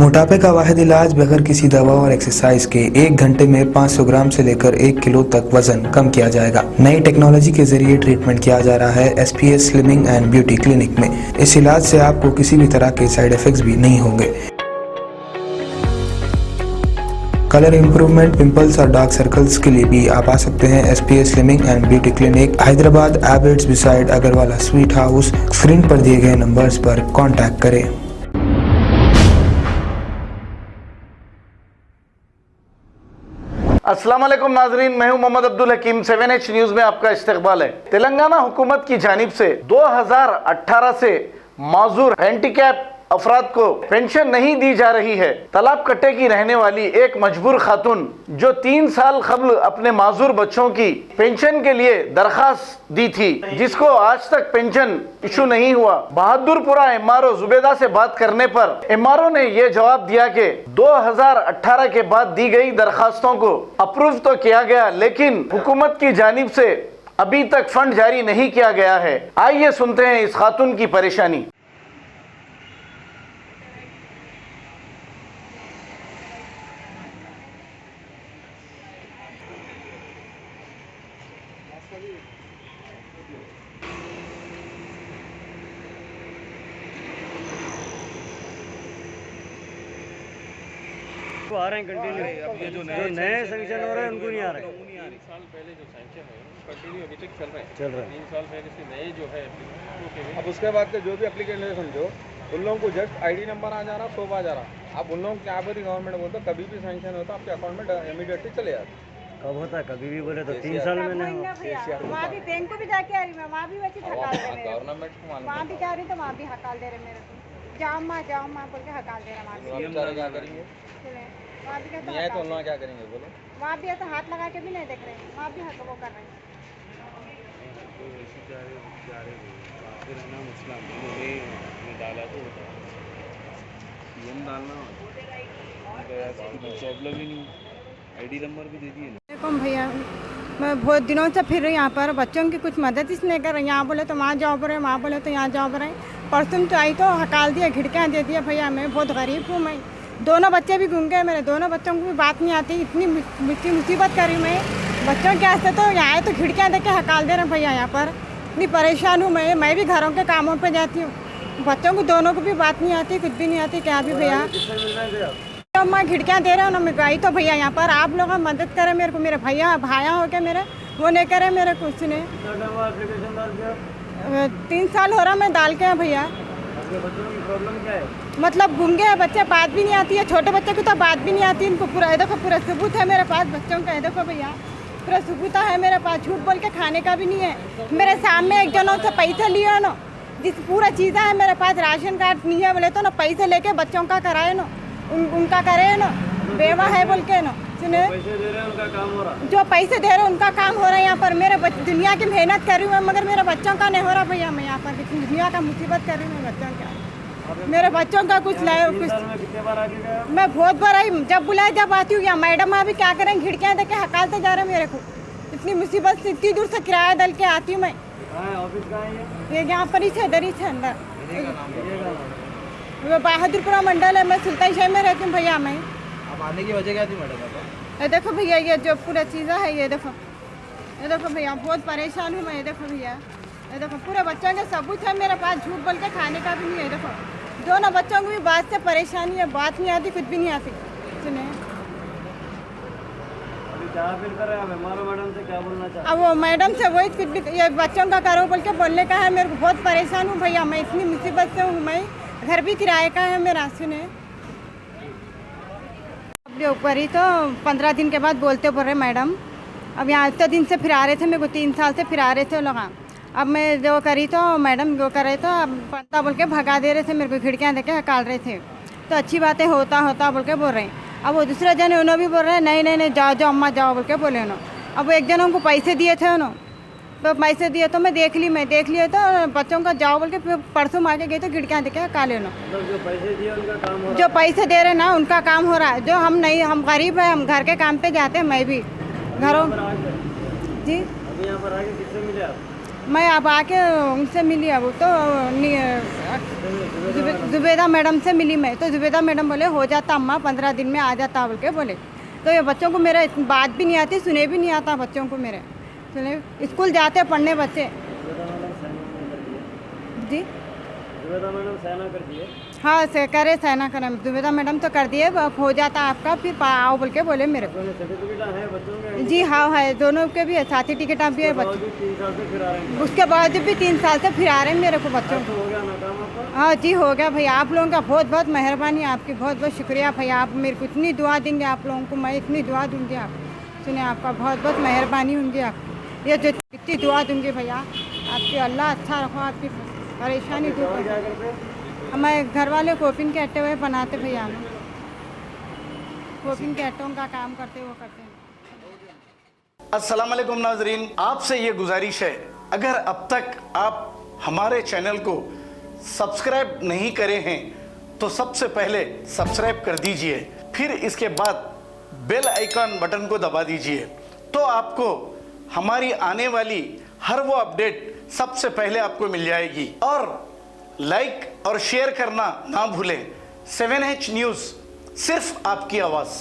मोटापे का वाहिद इलाज बगैर किसी दवा और एक्सरसाइज के 1 घंटे में 500 ग्राम से लेकर 1 किलो तक वजन कम किया जाएगा। नई टेक्नोलॉजी के जरिए ट्रीटमेंट किया जा रहा है SPS slimming and beauty clinic में। इस इलाज से आपको किसी भी तरह के साइड इफेक्ट्स भी नहीं होंगे। कलर इंप्रूवमेंट, पिंपल्स और डार्क सर्कल्स के लिए भी आप आ सकते हैं SPS slimming and beauty clinic, Hyderabad, एबर्ट्स beside Agrawala sweet house. Screen पर दिए गए नंबर्स पर कॉन्टैक्ट करें। अस्सलाम वालेकुम नाजरीन, मैं हूं मोहम्मद अब्दुल हकीम। 7H न्यूज में आपका इस्तकबाल है। तेलंगाना हुकूमत की जानिब से 2018 से माजूर हैंडीकैप अफराद को पेंशन नहीं दी जा रही है। तालाब कट्टे की रहने वाली एक मजबूर खातून जो 3 साल कबल अपने माजूर बच्चों की पेंशन के लिए दरखास्त दी थी, जिसको आज तक पेंशन इशू नहीं हुआ। बहादुरपुरा MRO जुबेदा से बात करने पर MRO ने यह जवाब दिया कि 2018 के बाद दी गई दरखास्तों को अप्रूव तो किया गया, लेकिन हुकूमत की जानिब से अभी तक फंड जारी नहीं किया गया है। आइए सुनते हैं इस खातून की परेशानी। आ रहे हैं कंटिन्यू। अब ये जो नए सैंक्शन हो रहे हैं उनको नहीं आ रहे। 3 साल पहले जो सैंक्शन है कंटिन्यू अभी तक चल रहे हैं। 3 साल पहले से नए जो है अब उसके बाद के जो भी एप्लीकेशन है समझो, उन लोगों को जस्ट ID नंबर आ जा रहा, शोभ आ जा रहा। अब उन लोगों को यहाँ पर गवर्नमेंट बोलता कभी भी सैंक्शन होता आपके अकाउंट में इमीडिएटली चले जाते। कब होता है? कभी भी बोले तो 3 साल में नहीं। वहाँ भी बैंक को भी जाके आ रही मैं, वहाँ भी वैसे हकाल दे रहे, गवर्नमेंट को मालूम, वहाँ भी जा रही तो वहाँ भी हकाल दे रहे मेरे को। जाओ माँ बोल के हकाल दे रहा वहाँ भी। क्या करेंगे? वहाँ भी नहीं आए तो उन लोग क्या करेंगे बोलो? वहाँ भी ऐसा हाथ लगा के भी नहीं देख रहे, वहाँ भी हक वो कर रहे हैं। प्रॉब्लम ही नहीं, ID नंबर भी दे दिए। देखो भैया, मैं बहुत दिनों से फिर रही यहाँ पर, बच्चों की कुछ मदद ही नहीं कर रही। यहाँ बोले तो वहाँ जाओ रहे, वहाँ बोले तो यहाँ जाओ रहे। परसों तो आई तो हकाल दिया, खिड़कियाँ दे दिया। भैया मैं बहुत गरीब हूँ, मैं दोनों बच्चे भी गूंगे, मेरे दोनों बच्चों को भी बात नहीं आती। इतनी मुसीबत करी मैं बच्चों के वास्ते, तो यहाँ आए तो खिड़कियाँ देख के हकाल दे रहे हैं। भैया यहाँ पर इतनी परेशान हूँ मैं भी घरों के कामों पे जाती हूँ, बच्चों को दोनों को भी बात नहीं आती, कुछ भी नहीं आती। क्या भी भैया तो मैं खिड़कियाँ दे रहा हूँ ना, मैं गई तो भैया यहाँ पर आप लोग मदद करें मेरे को। मेरे भैया भाया हो के मेरे वो नहीं करे मेरे कुछ ने। 3 साल हो रहा मैं डाल के हैं भैया। प्रॉब्लम क्या है? मतलब गूंगे हैं बच्चे, बात भी नहीं आती है। छोटे बच्चे को तो बात भी नहीं आती, इनको पूरा देखो पूरा सबूत है मेरे पास बच्चों का। देखो भैया पूरा सबूत है मेरे पास, झूठ बोल के खाने का भी नहीं है। मेरे सामने एक जनों से पैसे लिए ना, जिस पूरा चीज़ें है मेरे पास। राशन कार्ड नहीं है बोले तो ना पैसे लेके बच्चों का कराए ना, उनका करे ना, बेवा है बोल के ना। सुने, पैसे दे रहे हैं उनका काम हो रहा। जो पैसे दे रहे हैं उनका काम हो रहा है यहाँ पर। मेरे दुनिया की मेहनत कर रही हूँ मगर मेरे बच्चों का नहीं हो रहा भैया। मैं यहाँ पर दुनिया का मुसीबत कर रही हूँ बच्चों का। मेरे बच्चों का कुछ लाए कुछ। कितने बार आ गया? मैं बहुत बार आई, जब बुलाए जब आती हूँ। यहाँ मैडम अभी क्या करें, खिड़कियाँ देख के हकालते जा रहे हैं मेरे को। इतनी मुसीबत से इतनी दूर से किराया दल के आती हूँ मैं। ऑफिस कहाँ है ये यहाँ पर ही है, इधर ही है अंदर। वो बहादुरपुरा मंडल है, मैं सुल्तान शहर में रहती हूँ भैया। मैं अब आने की वजह क्या थी मैडम? ये देखो भैया, ये जो पूरा चीज़ें है ये देखो भैया, बहुत परेशान हूँ मैं। ये देखो भैया, ये देखो पूरे बच्चों के सबूत है मेरे पास, झूठ बोल के खाने का भी नहीं है। देखो दोनों बच्चों को भी बात से परेशानी है, बात नहीं आती, कुछ भी नहीं आती। सुने अभी क्या फील कर रहे हैं? हमारे मैडम से क्या बोलना चाहते? अब वो मैडम से वही कुछ भी ये बच्चों का करो बोल के बोलने का है। मेरे को बहुत परेशान हूँ भैया, मैं इतनी मुसीबत से हूँ। मैं घर भी किराए का है मेरा। सुने अब ऊपर ही तो 15 दिन के बाद बोलते बोल रहे मैडम। अब यहाँ इतने दिन से फिर आ रहे थे, मेरे को 3 साल से फिर आ रहे थे लोग। अब मैं जो करी तो मैडम जो कर रहे तो अब पता बोल के भगा दे रहे थे मेरे को, खिड़कियाँ देके हकाल रहे थे। तो अच्छी बातें होता बोल के बोल रहे हैं। अब वो दूसरे जन उन्होंने भी बोल रहे हैं नहीं जाओ अम्मा जाओ बोल के बोले ना। अब वो एक जन उनको पैसे दिए थे ना, तो पैसे दिए तो मैं देख लिए तो बच्चों का जाओ बोल के परसों आके गए तो खिड़कियाँ देखे हकाल लेना। जो पैसे दिए उनका काम हो रहा। जो पैसे दे रहे ना उनका काम हो रहा है। जो हम नहीं, हम गरीब है, हम घर के काम पे जाते हैं। मैं भी घरों जी। अभी यहाँ पर आके किससे मिले आप? मैं अब आके उनसे मिली, अब तो जुबेदा मैडम से मिली मैं, तो जुबेदा मैडम बोले हो जाता अम्मा 15 दिन में आ जाता बोल के बोले। तो ये बच्चों को मेरे बात भी नहीं आती, सुने भी नहीं आता बच्चों को मेरे, सुने स्कूल जाते पढ़ने बच्चे जी। जुबेदा मैडम सहना कर दिए। हाँ से करे सहना करें, जुबेदा मैडम तो कर दिए, हो जाता आपका फिर आओ बोल के बोले मेरे को। सर्टिफिकेट है बच्चों के? जी हाँ है, दोनों के भी है, साथी टिकट भी है बच्चों। 3 साल से फिर आ रहे हैं। उसके बावजूद भी 3 साल से फिर आ रहे हैं मेरे को बच्चों को। हो गया ना काम आपका? हाँ जी हो गया भैया, आप लोगों का बहुत बहुत मेहरबानी, आपकी बहुत बहुत शुक्रिया भैया। आप मेरे को इतनी दुआ देंगे आप लोगों को, मैं इतनी दुआ दूंगी आप सुने, आपका बहुत बहुत मेहरबानी होंगी आपकी, ये जो इतनी दुआ दूंगी भैया आपकी, अल्लाह अच्छा रखो, आपकी परेशानी दूर करो। मैं घर वाले कोपिन के आटे हुए बनाते भैया, हम कोपिन के आटों का काम करते वो करते हैं। अस्सलाम वालेकुम नाजरीन, आपसे ये गुजारिश है, अगर अब तक आप हमारे चैनल को सब्सक्राइब नहीं करे हैं तो सबसे पहले सब्सक्राइब कर दीजिए, फिर इसके बाद बेल आइकन बटन को दबा दीजिए, तो आपको हमारी आने वाली हर वो अपडेट सबसे पहले आपको मिल जाएगी। और लाइक और शेयर करना ना भूलें। 7H न्यूज़, सिर्फ आपकी आवाज़।